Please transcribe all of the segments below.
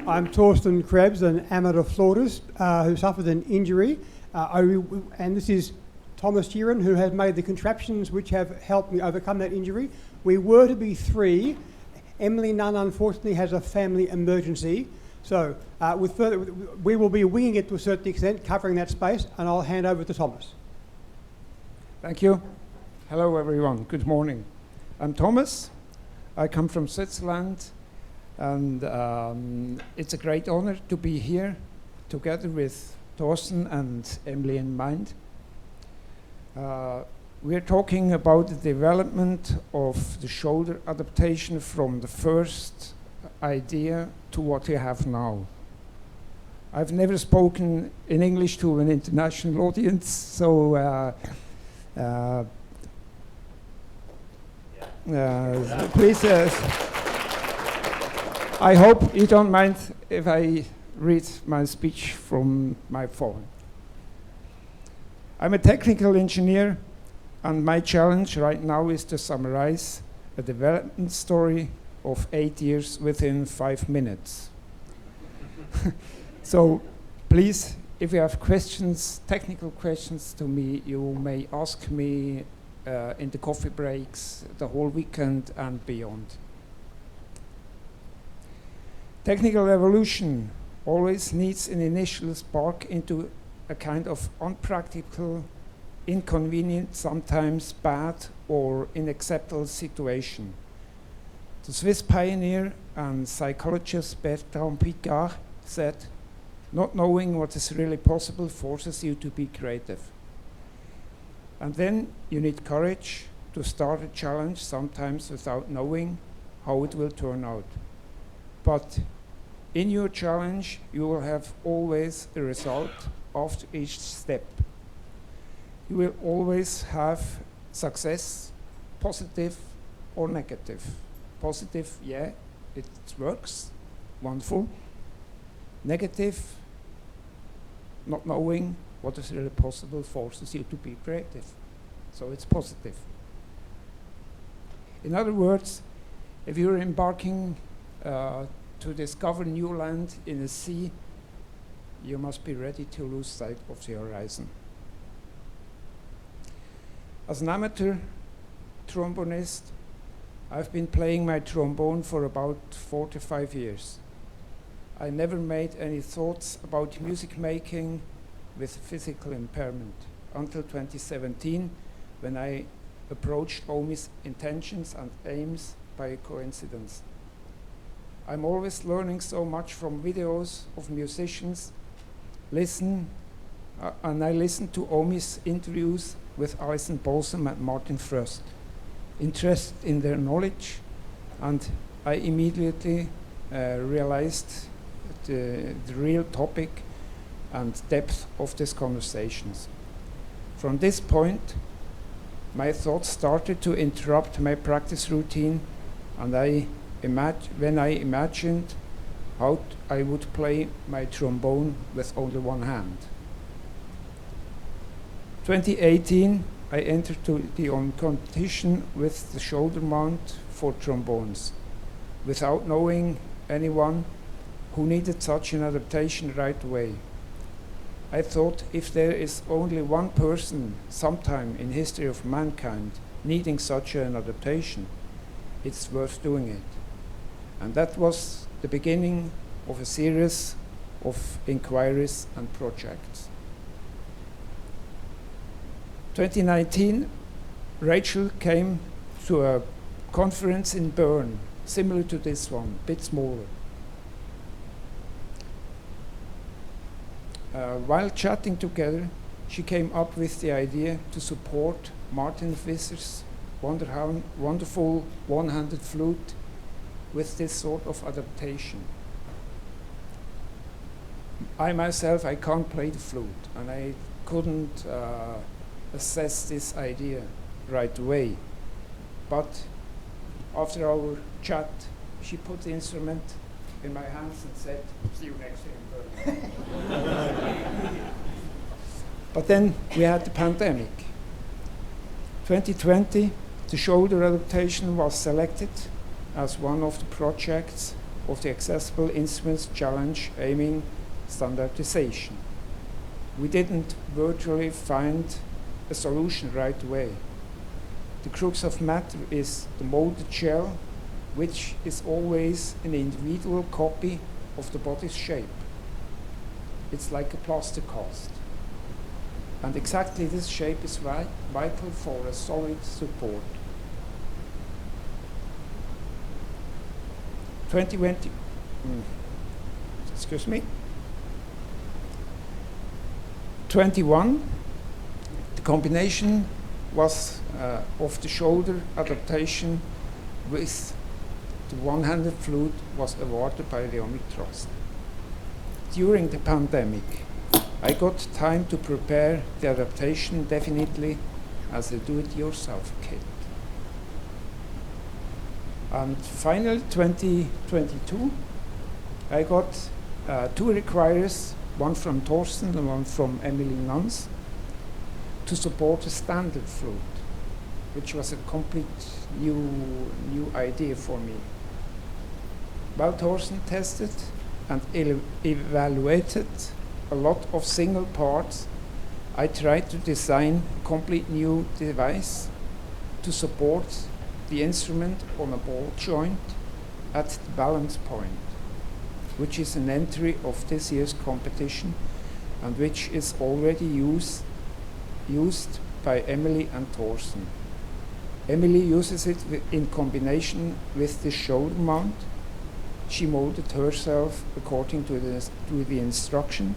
I'm Torsten Krebs, an amateur flautist who suffered an injury. And this is Thomas Sheeran, who has made the contraptions which have helped me overcome that injury. We were to be three. Emily Nunn, unfortunately, has a family emergency. So we will be winging it to a certain extent, covering that space, and I'll hand over to Thomas. Thank you. Hello, everyone. Good morning. I'm Thomas. I come from Switzerland, and it's a great honor to be here together with Torsten and Emily in mind. We're talking about the development of the shoulder adaptation from the first idea to what we have now. I've never spoken in English to an international audience, so please, I hope you don't mind if I read my speech from my phone. I'm a technical engineer, and my challenge right now is to summarize a development story of 8 years within 5 minutes. So please, if you have questions, technical questions to me, you may ask me in the coffee breaks, the whole weekend and beyond. Technical evolution always needs an initial spark into a kind of unpractical, inconvenient, sometimes bad or unacceptable situation. The Swiss pioneer and psychologist Bertrand Piccard said, "Not knowing what is really possible forces you to be creative." And then you need courage to start a challenge, sometimes without knowing how it will turn out. But in your challenge, you will have always a result after each step. You will always have success, positive or negative. Positive, yeah, it works, wonderful. Negative, not knowing what is really possible forces you to be creative. So it's positive. In other words, if you're embarking to discover new land in a sea, you must be ready to lose sight of the horizon. As an amateur trombonist, I've been playing my trombone for about 45 years. I never made any thoughts about music making with physical impairment until 2017, when I approached Omi's intentions and aims by a coincidence. I'm always learning so much from videos of musicians. And I listened to Omi's interviews with Alison Balsam and Martin Fröst, interested in their knowledge, and I immediately realized the real topic and depth of these conversations. From this point, my thoughts started to interrupt my practice routine, and when I imagined how I would play my trombone with only one hand. 2018, I entered the competition with the shoulder mount for trombones, without knowing anyone who needed such an adaptation right away. I thought, if there is only one person sometime in history of mankind needing such an adaptation, it's worth doing it. And that was the beginning of a series of inquiries and projects. 2019, Rachel came to a conference in Bern, similar to this one, a bit smaller. While chatting together, she came up with the idea to support Martin Visser's wonderful one-handed flute with this sort of adaptation. I myself, I can't play the flute, and I couldn't assess this idea right away. But after our chat, she put the instrument in my hands and said, "See you next year in Berlin." But then we had the pandemic. 2020, the shoulder adaptation was selected as one of the projects of the Accessible Instruments Challenge aiming standardization. We didn't virtually find a solution right away. The crux of matter is the molded shell, which is always an individual copy of the body's shape. It's like a plaster cast. And exactly this shape is vital for a solid support. 2020, excuse me. 21, the combination was of the shoulder adaptation with the one-handed flute was awarded by Leomi Trust. During the pandemic, I got time to prepare the adaptation definitely as a do-it-yourself kit. And finally, 2022, I got two requirers, one from Thorsten and one from Emily Nans, to support a standard flute, which was a complete new idea for me. While Thorsten tested and evaluated a lot of single parts, I tried to design a complete new device to support the instrument on a ball joint at the balance point, which is an entry of this year's competition and which is already used by Emily and Thorsten. Emily uses it in combination with the shoulder mount. She molded herself according to the instruction,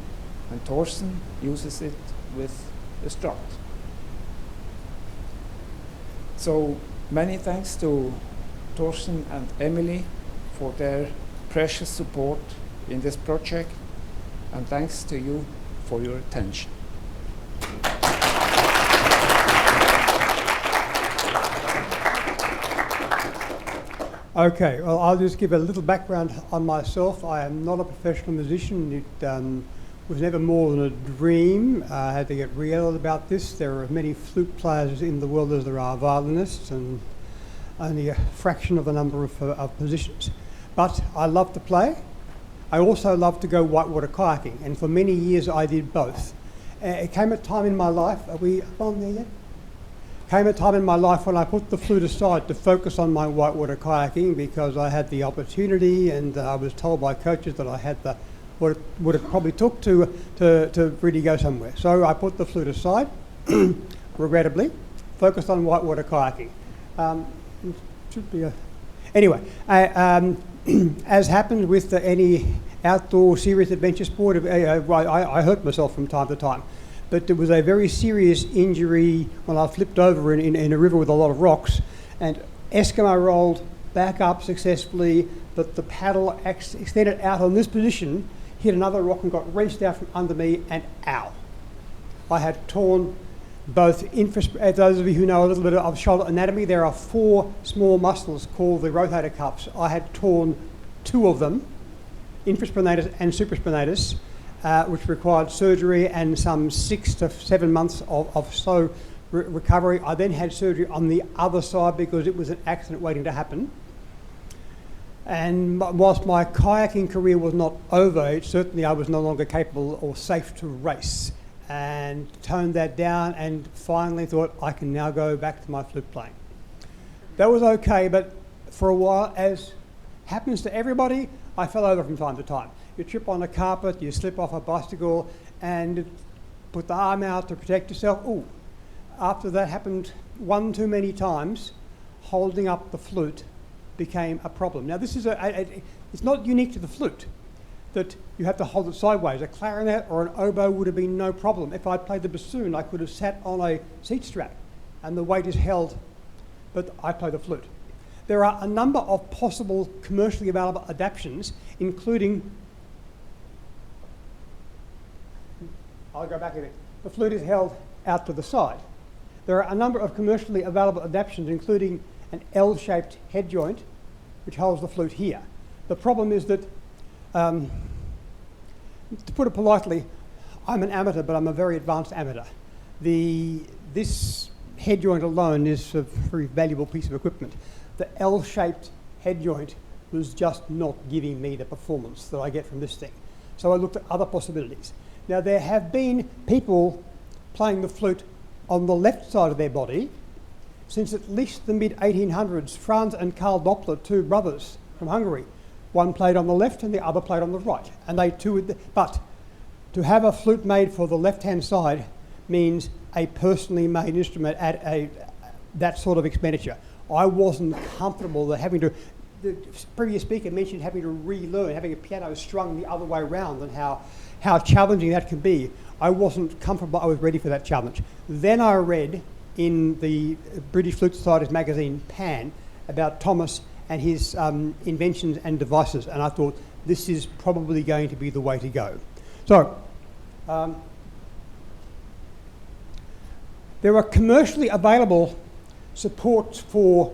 and Thorsten uses it with the strut. So many thanks to Thorsten and Emily for their precious support in this project, and thanks to you for your attention. Okay, well, I'll just give a little background on myself. I am not a professional musician. It was never more than a dream. I had to get real about this. There are as many flute players in the world as there are violinists, and only a fraction of the number of positions. But I love to play. I also love to go whitewater kayaking, and for many years I did both. It came a time in my life, are we on there yet? Came a time in my life when I put the flute aside to focus on my whitewater kayaking because I had the opportunity, and I was told by coaches that I had what it probably took to really go somewhere. So I put the flute aside, regrettably, focused on whitewater kayaking. Should be anyway. As happens with any outdoor serious adventure sport, I hurt myself from time to time. But there was a very serious injury when I flipped over in a river with a lot of rocks, and Eskimo rolled back up successfully, but the paddle extended out on this position, hit another rock and got wrenched out from under me, and ow. I had torn both those of you who know a little bit of shoulder anatomy, there are 4 small muscles called the rotator cuffs. I had torn 2 of them, infraspinatus and supraspinatus, which required surgery and some 6 to 7 months of slow recovery. I then had surgery on the other side because it was an accident waiting to happen. And whilst my kayaking career was not over, certainly I was no longer capable or safe to race, and toned that down and finally thought I can now go back to my flute playing. That was okay, but for a while, as happens to everybody, I fell over from time to time. You trip on a carpet, you slip off a bicycle, and put the arm out to protect yourself. Ooh. After that happened one too many times, holding up the flute became a problem. Now this is it's not unique to the flute that you have to hold it sideways. A clarinet or an oboe would have been no problem. If I played the bassoon, I could have sat on a seat strap and the weight is held, but I play the flute. There are a number of possible commercially available adaptations, including, I'll go back a bit. The flute is held out to the side. There are a number of commercially available adaptations, including an L-shaped head joint, which holds the flute here. The problem is that, to put it politely, I'm an amateur, but I'm a very advanced amateur. This head joint alone is a very valuable piece of equipment. The L-shaped head joint was just not giving me the performance that I get from this thing. So I looked at other possibilities. Now, there have been people playing the flute on the left side of their body since at least the mid-1800s. Franz and Karl Doppler, two brothers from Hungary. One played on the left and the other played on the right. And they too, but to have a flute made for the left-hand side means a personally made instrument at that sort of expenditure. I wasn't comfortable that having to, the previous speaker mentioned having to relearn, having a piano strung the other way around and how challenging that can be. I wasn't comfortable, I was ready for that challenge. Then I read in the British Flute Society's magazine, Pan, about Thomas and his inventions and devices, and I thought this is probably going to be the way to go. So, there are commercially available supports for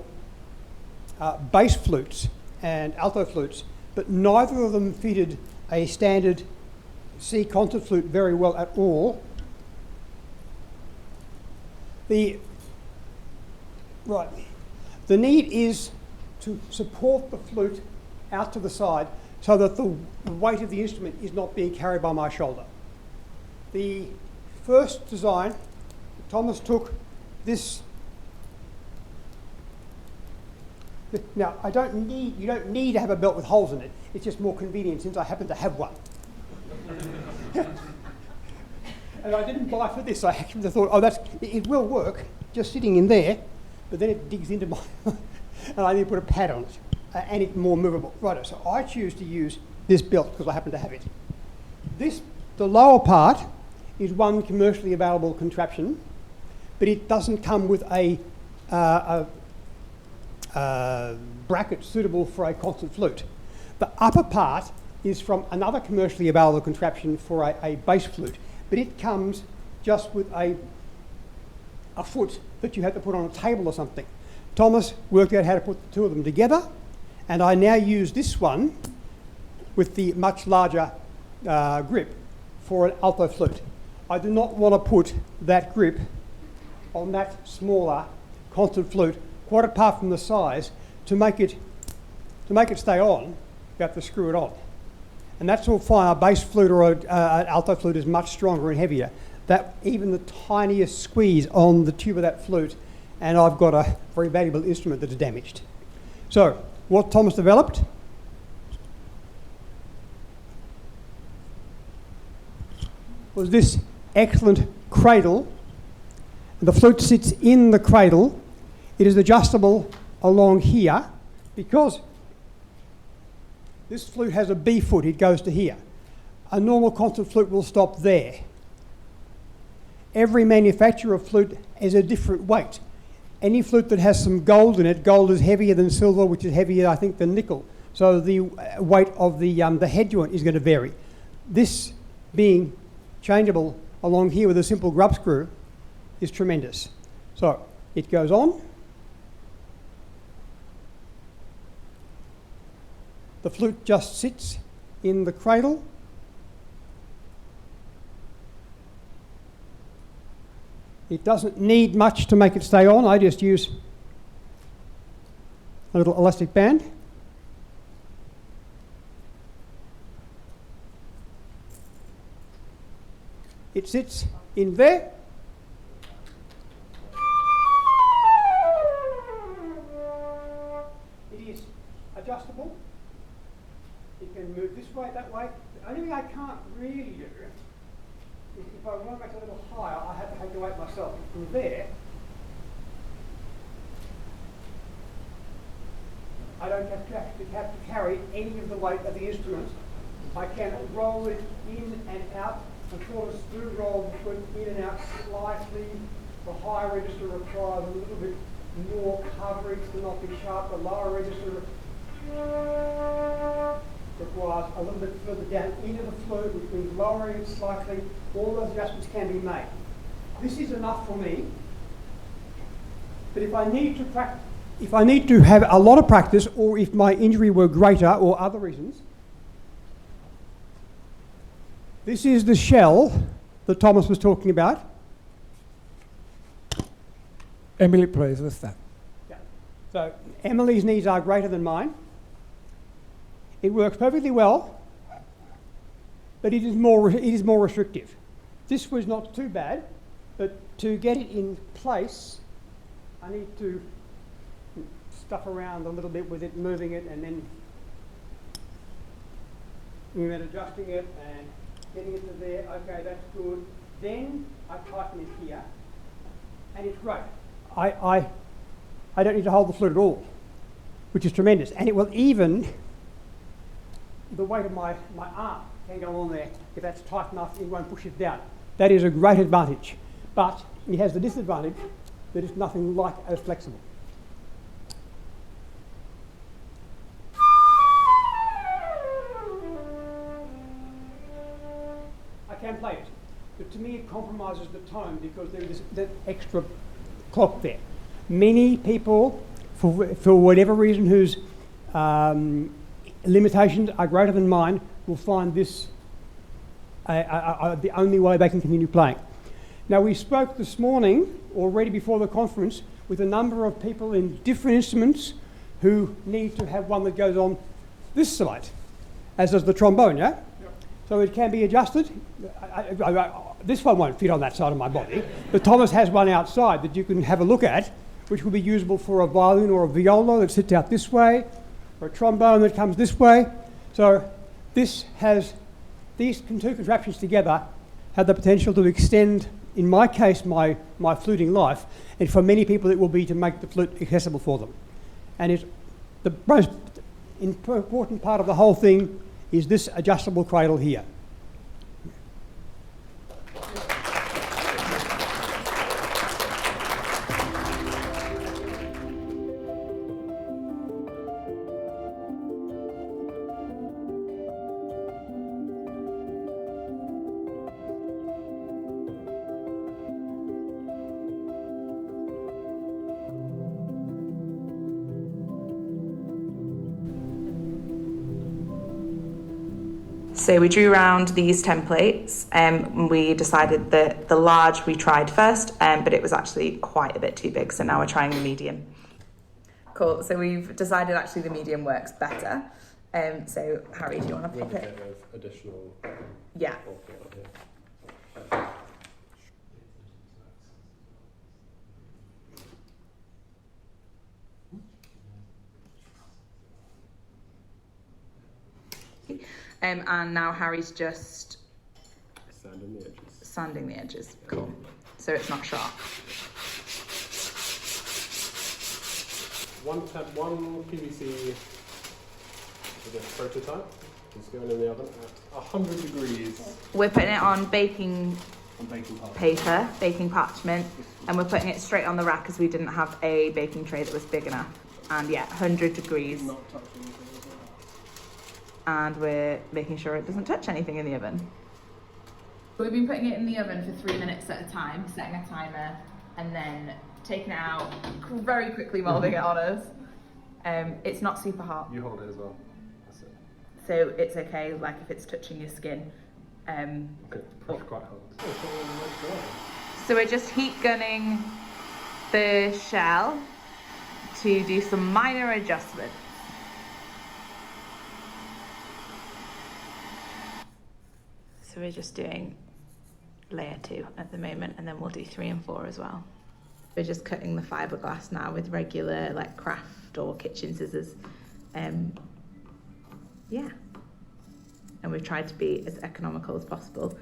bass flutes and alto flutes, but neither of them fitted a standard C concert flute very well at all. The need is to support the flute out to the side so that the weight of the instrument is not being carried by my shoulder. The first design, Thomas took this. Now, you don't need to have a belt with holes in it. It's just more convenient since I happen to have one. And I didn't buy for this. I actually thought, oh, it will work, just sitting in there, but then it digs into my, and I need to put a pad on it, and it's more movable. Right, so I choose to use this belt because I happen to have it. The lower part is one commercially available contraption, but it doesn't come with a bracket suitable for a concert flute. The upper part is from another commercially available contraption for a bass flute, but it comes just with a foot that you have to put on a table or something. Thomas worked out how to put the two of them together, and I now use this one with the much larger grip for an alto flute. I do not want to put that grip on that smaller concert flute, quite apart from the size. To make it stay on, you have to screw it on. And that's all fine. A bass flute or an alto flute is much stronger and heavier. That even the tiniest squeeze on the tube of that flute, and I've got a very valuable instrument that is damaged. So, what Thomas developed was this excellent cradle. The flute sits in the cradle. It is adjustable along here because this flute has a B foot, it goes to here. A normal concert flute will stop there. Every manufacturer of flute is a different weight. Any flute that has some gold in it, gold is heavier than silver, which is heavier, I think, than nickel. So the weight of the head joint is going to vary. This being changeable along here with a simple grub screw is tremendous. So it goes on. The flute just sits in the cradle. It doesn't need much to make it stay on. I just use a little elastic band. It sits in there. It is adjustable. It can move this way, that way. The only thing I can't really do is if I want to make it a little higher, I have to take the weight myself. From there, I don't have to carry any of the weight of the instrument. I can roll it in and out and sort of screw roll the foot in and out slightly. The higher register requires a little bit more coverage to not be sharp. The lower register requires a little bit further down into the flute, which means lowering it slightly. All those adjustments can be made. This is enough for me. But if I need to have a lot of practice, or if my injury were greater or other reasons, this is the shell that Thomas was talking about. Emily plays with that. Yeah. So Emily's needs are greater than mine. It works perfectly well, but it is more restrictive. This was not too bad, but to get it in place, I need to stuff around a little bit with it, moving it, and then adjusting it and getting it to there. Okay, that's good. Then I tighten it here, and it's great. I don't need to hold the flute at all, which is tremendous. And it will even, the weight of my arm can go on there. If that's tight enough, it won't push it down. That is a great advantage. But it has the disadvantage that it's nothing like as flexible. I can play it, but to me it compromises the tone because there is that extra clock there. Many people, for whatever reason, whose limitations are greater than mine, will find this the only way they can continue playing. Now, we spoke this morning, already before the conference, with a number of people in different instruments who need to have one that goes on this side, as does the trombone, yeah? Yep. So it can be adjusted. This one won't fit on that side of my body, but Thomas has one outside that you can have a look at, which will be usable for a violin or a viola that sits out this way, or a trombone that comes this way. So this has, these two contraptions together have the potential to extend, in my case, my fluting life, and for many people it will be to make the flute accessible for them. And it's the most important part of the whole thing is this adjustable cradle here. So we drew around these templates and we decided that the large we tried first, but it was actually quite a bit too big, so now we're trying the medium. Cool, so we've decided actually the medium works better. So Harry, do you want to pop it? With a bit of additional... Yeah. And now Harry's just sanding the edges. Cool. So it's not sharp. One PVC for the prototype is going in the oven at 100 degrees. We're putting it on baking paper, baking parchment, and we're putting it straight on the rack because we didn't have a baking tray that was big enough. And yeah, 100 degrees. Not touching anything. And we're making sure it doesn't touch anything in the oven. We've been putting it in the oven for 3 minutes at a time, setting a timer, and then taking it out, very quickly moulding it on us. It's not super hot. You hold it as well. That's it. So it's okay, like if it's touching your skin. Push quite hard. So we're just heat gunning the shell to do some minor adjustments. So we're just doing layer 2 at the moment, and then we'll do 3 and 4 as well. We're just cutting the fiberglass now with regular like craft or kitchen scissors. Yeah. And we've tried to be as economical as possible.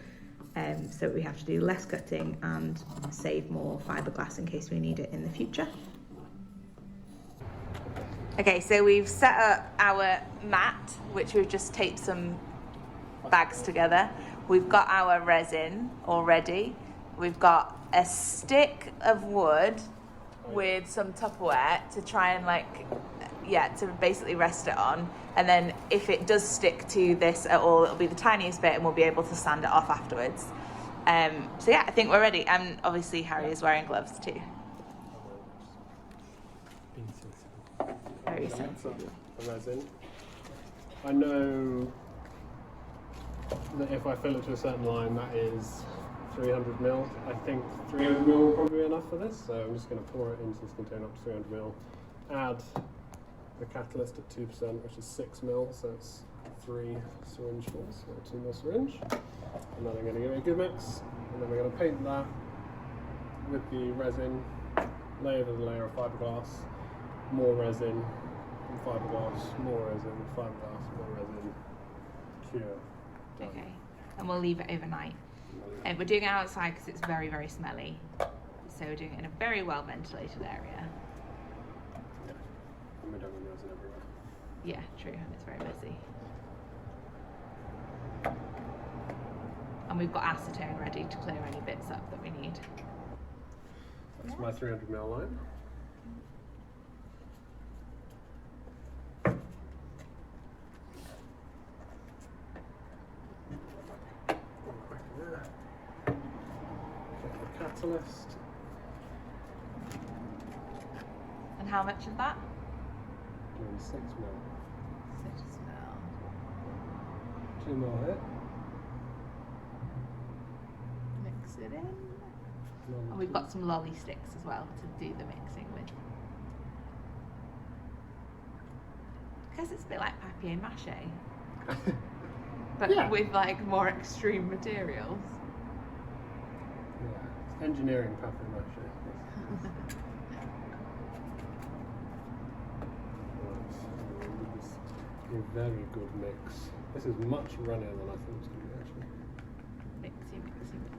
So we have to do less cutting and save more fiberglass in case we need it in the future. Okay, so we've set up our mat, which we've just taped some bags together. We've got our resin already. We've got a stick of wood with some Tupperware to try and to basically rest it on. And then if it does stick to this at all, it'll be the tiniest bit and we'll be able to sand it off afterwards. So yeah, I think we're ready. And obviously Harry is wearing gloves too. Very sensitive. The resin. I know that if I fill it to a certain line, that is 300 ml. I think 300 ml will probably be enough for this, so I'm just going to pour it into this container up to 300 ml. Add the catalyst at 2%, which is 6 ml, so it's 3 syringe fuls, or 2 more syringe. And then I'm going to give it a good mix, and then we're going to paint that with the resin, layer with a layer of fiberglass, more resin, and fiberglass, more resin, fiberglass, more resin, cure. Done. Okay. And we'll leave it overnight. And we're doing it outside because it's very, very smelly. So we're doing it in a very well ventilated area. Yeah. And we don't want resin everywhere. Yeah, true. It's very messy. And we've got acetone ready to clear any bits up that we need. That's my 300ml line. Get the catalyst. And how much of that? Doing 6ml. 6 ml. 2ml here. Mix it in. Another And we've 2. got some lolly sticks as well to do the mixing with. I guess it's a bit like papier mâché, but Yeah. with like more extreme materials. Yeah, it's engineering papier mâché. A very good mix. This is much runnier than I thought it was going to be actually. Mixy, mixy, mix.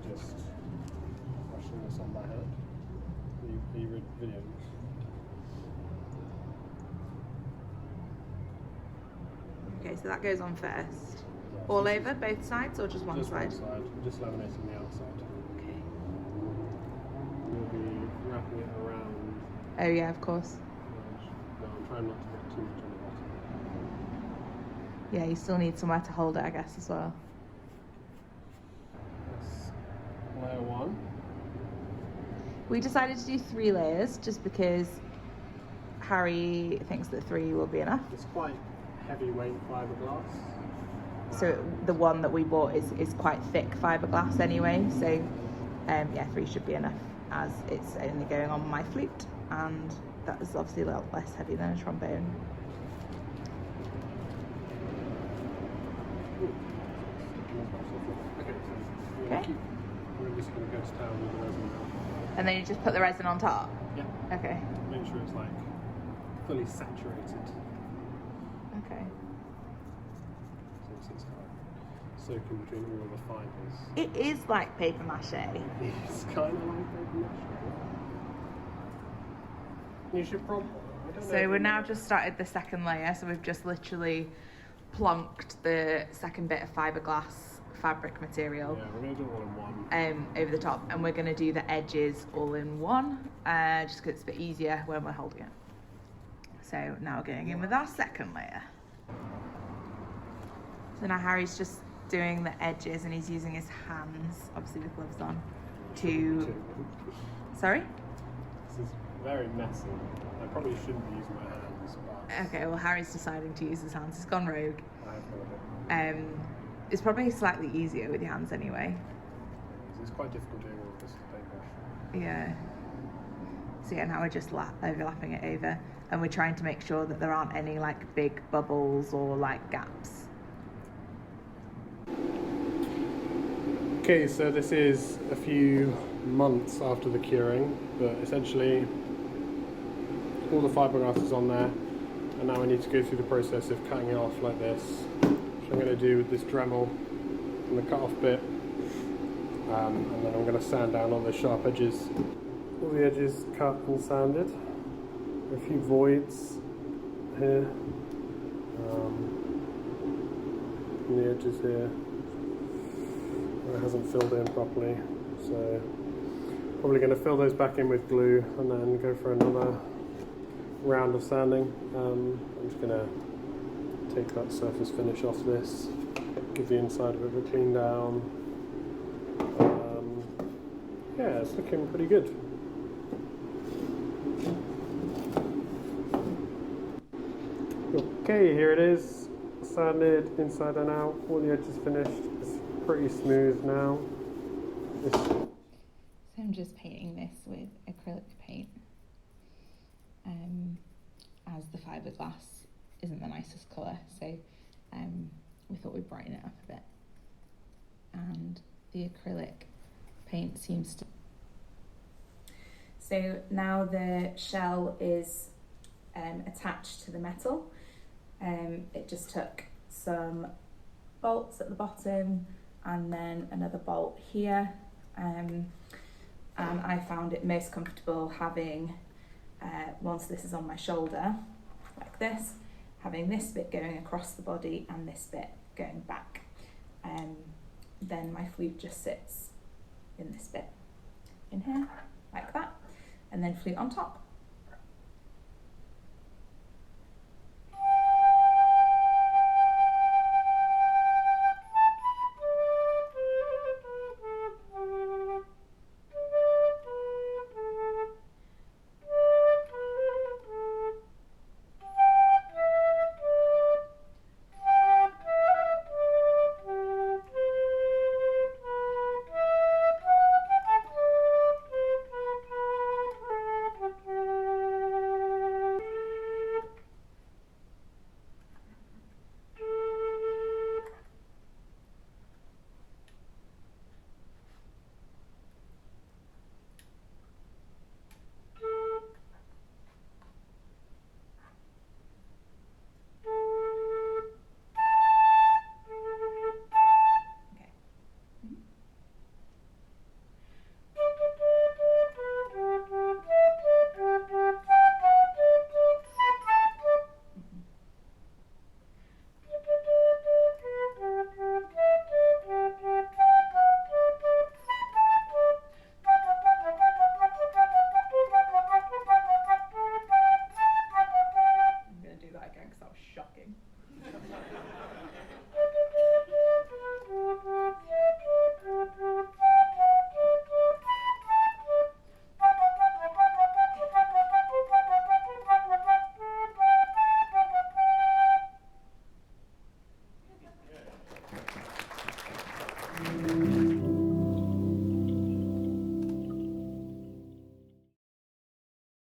Just brushing this on my hand. Are you videoing this? Okay, so that goes on first. All over, both sides, or just one Just side? one side. We're just laminating the outside. Okay. We'll be wrapping it around. Oh yeah, of course. No, I'm trying not to get too much on the bottom. Yeah, you still need somewhere to hold it, I guess, as well. That's layer 1. We decided to do 3 layers just because Harry thinks that 3 will be enough. It's quite heavyweight fiberglass. So the one that we bought is quite thick fiberglass anyway. So yeah, 3 should be enough, as it's only going on my flute, and that is obviously a lot less heavy than a trombone. Okay. We're just going to go to town with the resin now. And then you just put the resin on top. Yeah. Okay. Make sure it's like fully saturated. Okay. So it's kind of soaking between all the fibres. It is like paper mache. It's kind of like paper mache. You should probably. I don't know So if we're you now know. just started the second layer. So we've just literally plonked the second bit of fiberglass fabric material Yeah, we're going to do it all in one. over the top, and we're going to do the edges all in one, just because it's a bit easier when we're holding it. So now we're going in with our second layer. So now Harry's just doing the edges, and he's using his hands, obviously with gloves on, to... Sorry? This is very messy. I probably shouldn't be using my hands, but Okay, well Harry's deciding to use his hands. He's gone rogue. I have got a bit. It's probably slightly easier with your hands anyway. It's quite difficult doing all of this with paintbrush. Yeah. So yeah, now we're just overlapping it over, and we're trying to make sure that there aren't any like big bubbles or like gaps. Okay, so this is a few months after the curing, but essentially all the fiberglass is on there, and now I need to go through the process of cutting it off like this, which I'm going to do with this Dremel and the cut off bit, and then I'm going to sand down all the sharp edges. All the edges cut and sanded. A few voids here, and the edges here where it hasn't filled in properly, so probably going to fill those back in with glue and then go for another round of sanding. I'm just going to take that surface finish off this, give the inside of it a clean down. Yeah, it's looking pretty good. Cool. Okay, here it is, sanded inside and out, all the edges finished. It's pretty smooth now. So I'm just painting this with acrylic paint, as the fiberglass isn't the nicest colour, so we thought we'd brighten it up a bit. And the acrylic paint seems to... So now the shell is attached to the metal. It just took some bolts at the bottom and then another bolt here, and I found it most comfortable having, once this is on my shoulder, like this, having this bit going across the body and this bit going back. Then my flute just sits in this bit in here, like that, and then flute on top.